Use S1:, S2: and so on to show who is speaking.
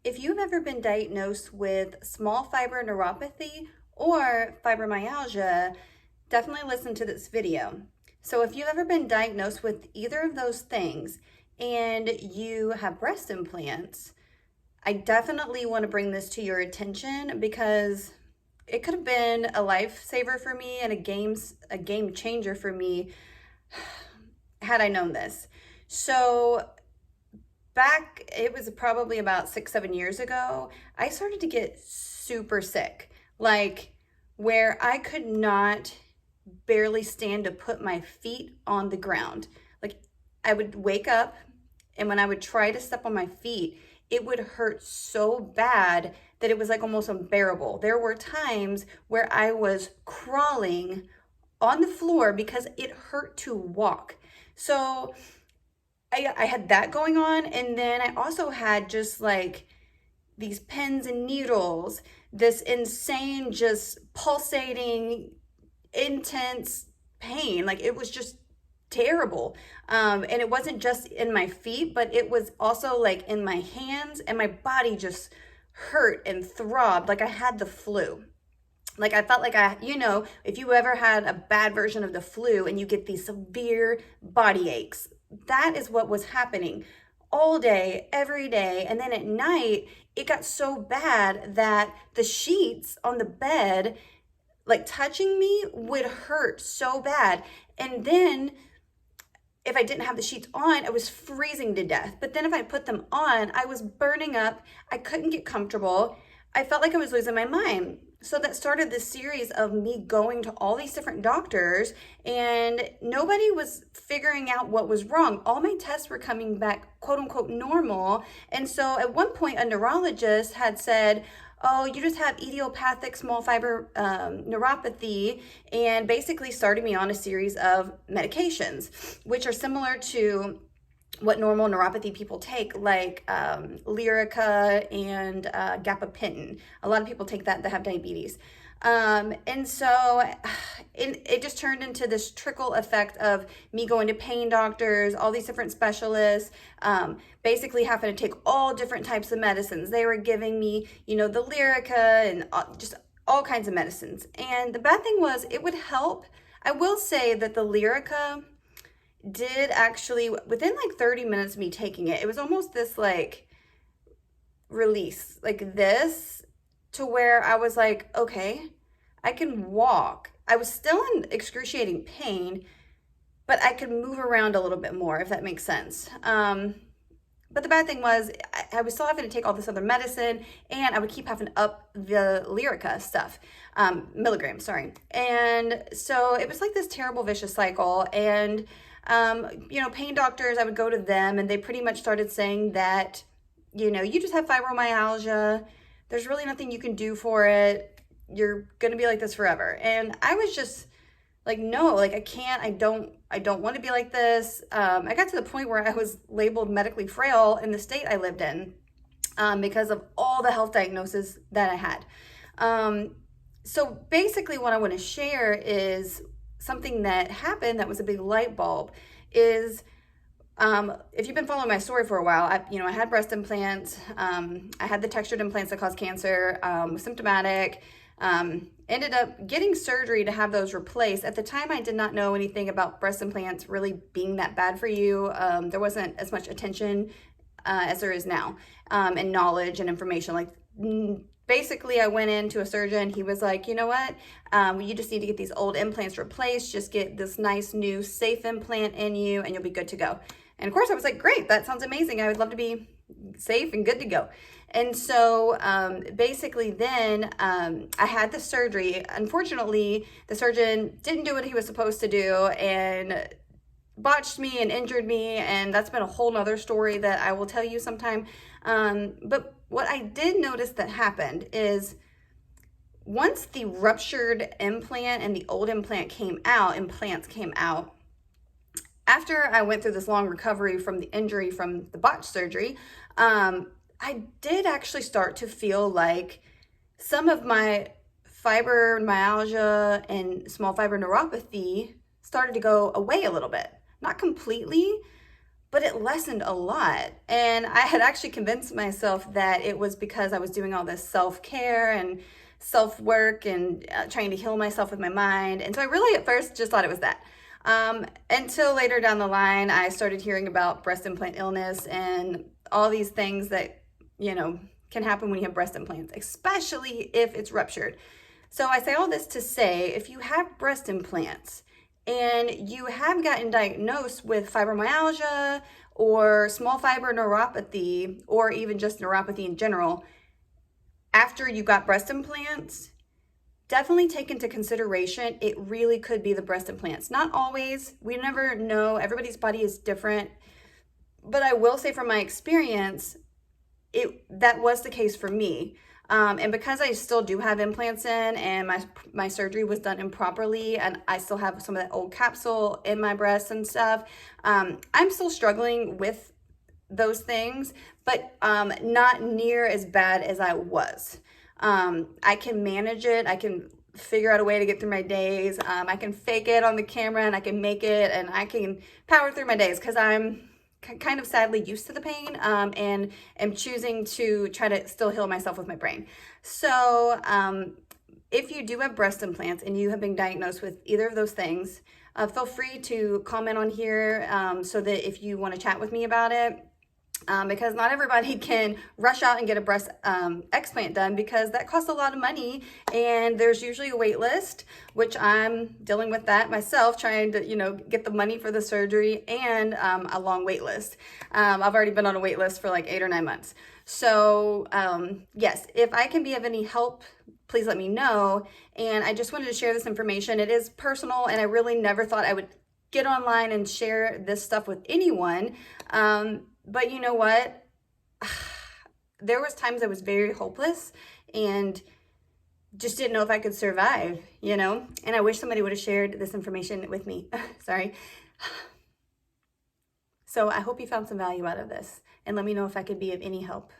S1: If you've ever been diagnosed with small fiber neuropathy or fibromyalgia, definitely listen to this video. So if you've ever been diagnosed with either of those things and you have breast implants, I definitely want to bring this to your attention because it could have been a lifesaver for me and a game changer for me had I known this. So back, it was probably about 6, 7 years ago, I started to get super sick, like where I could not barely stand to put my feet on the ground. Like I would wake up, and when I would try to step on my feet, it would hurt so bad that it was like almost unbearable. There were times where I was crawling on the floor because it hurt to walk. So I had that going on, and then I also had just like these pins and needles, this insane, just pulsating, intense pain. Like it was just terrible. And it wasn't just in my feet, but it was also like in my hands, and my body just hurt and throbbed like I had the flu. Like I felt like if you ever had a bad version of the flu and you get these severe body aches, that is what was happening all day, every day. And then at night, it got so bad that the sheets on the bed, like touching me, would hurt so bad. And then if I didn't have the sheets on, I was freezing to death. But then if I put them on, I was burning up. I couldn't get comfortable. I felt like I was losing my mind. So that started this series of me going to all these different doctors, and nobody was figuring out what was wrong. All my tests were coming back, quote unquote, normal. And so at one point, a neurologist had said, "Oh, you just have idiopathic small fiber neuropathy," and basically started me on a series of medications, which are similar to what normal neuropathy people take, like Lyrica and gabapentin. A lot of people take that have diabetes. And so it just turned into this trickle effect of me going to pain doctors, all these different specialists, basically having to take all different types of medicines. They were giving me, the Lyrica and just all kinds of medicines. And the bad thing was it would help. I will say that the Lyrica did actually, within like 30 minutes of me taking it, it was almost this like release, like this, to where I was like, okay, I can walk. I was still in excruciating pain, but I could move around a little bit more, if that makes sense. But the bad thing was I was still having to take all this other medicine, and I would keep having to up the Lyrica stuff, milligrams, sorry. And so it was like this terrible vicious cycle. And pain doctors, I would go to them, and they pretty much started saying that, you just have fibromyalgia. There's really nothing you can do for it. You're going to be like this forever. And I was just like, no, like I can't, I don't want to be like this. I got to the point where I was labeled medically frail in the state I lived in, because of all the health diagnoses that I had. So basically what I want to share is something that happened that was a big light bulb. Is if you've been following my story for a while, I had breast implants. I had the textured implants that cause cancer, was symptomatic, ended up getting surgery to have those replaced. At the time, I did not know anything about breast implants really being that bad for you. There wasn't as much attention as there is now, and knowledge and information. Like basically, I went into a surgeon. He was like, you know what? You just need to get these old implants replaced. Just get this nice new safe implant in you and you'll be good to go. And of course, I was like, great, that sounds amazing. I would love to be safe and good to go. And so basically then I had the surgery. Unfortunately, the surgeon didn't do what he was supposed to do and botched me and injured me. And that's been a whole nother story that I will tell you sometime. But what I did notice that happened is once the ruptured implant and the old implants came out, after I went through this long recovery from the injury from the botched surgery, I did actually start to feel like some of my fibromyalgia and small fiber neuropathy started to go away a little bit. Not completely, but it lessened a lot. And I had actually convinced myself that it was because I was doing all this self-care and self-work and trying to heal myself with my mind. And so I really at first just thought it was that. Until later down the line, I started hearing about breast implant illness and all these things that, can happen when you have breast implants, especially if it's ruptured. So I say all this to say, if you have breast implants and you have gotten diagnosed with fibromyalgia or small fiber neuropathy, or even just neuropathy in general, after you got breast implants, definitely take into consideration it really could be the breast implants. Not always, we never know, everybody's body is different, but I will say from my experience, that was the case for me. And because I still do have implants in, and my surgery was done improperly, and I still have some of that old capsule in my breasts and stuff, I'm still struggling with those things, but not near as bad as I was. I can manage it. I can figure out a way to get through my days. I can fake it on the camera, and I can make it, and I can power through my days because I'm kind of sadly used to the pain, and am choosing to try to still heal myself with my brain. So if you do have breast implants and you have been diagnosed with either of those things, feel free to comment on here, so that if you want to chat with me about it, because not everybody can rush out and get a breast explant done, because that costs a lot of money, and there's usually a wait list, which I'm dealing with that myself, trying to get the money for the surgery, and a long wait list. I've already been on a wait list for like 8 or 9 months. So yes, if I can be of any help, please let me know. And I just wanted to share this information. It is personal, and I really never thought I would get online and share this stuff with anyone. But you know what? There was times I was very hopeless and just didn't know if I could survive, and I wish somebody would have shared this information with me. Sorry. So I hope you found some value out of this, and let me know if I could be of any help.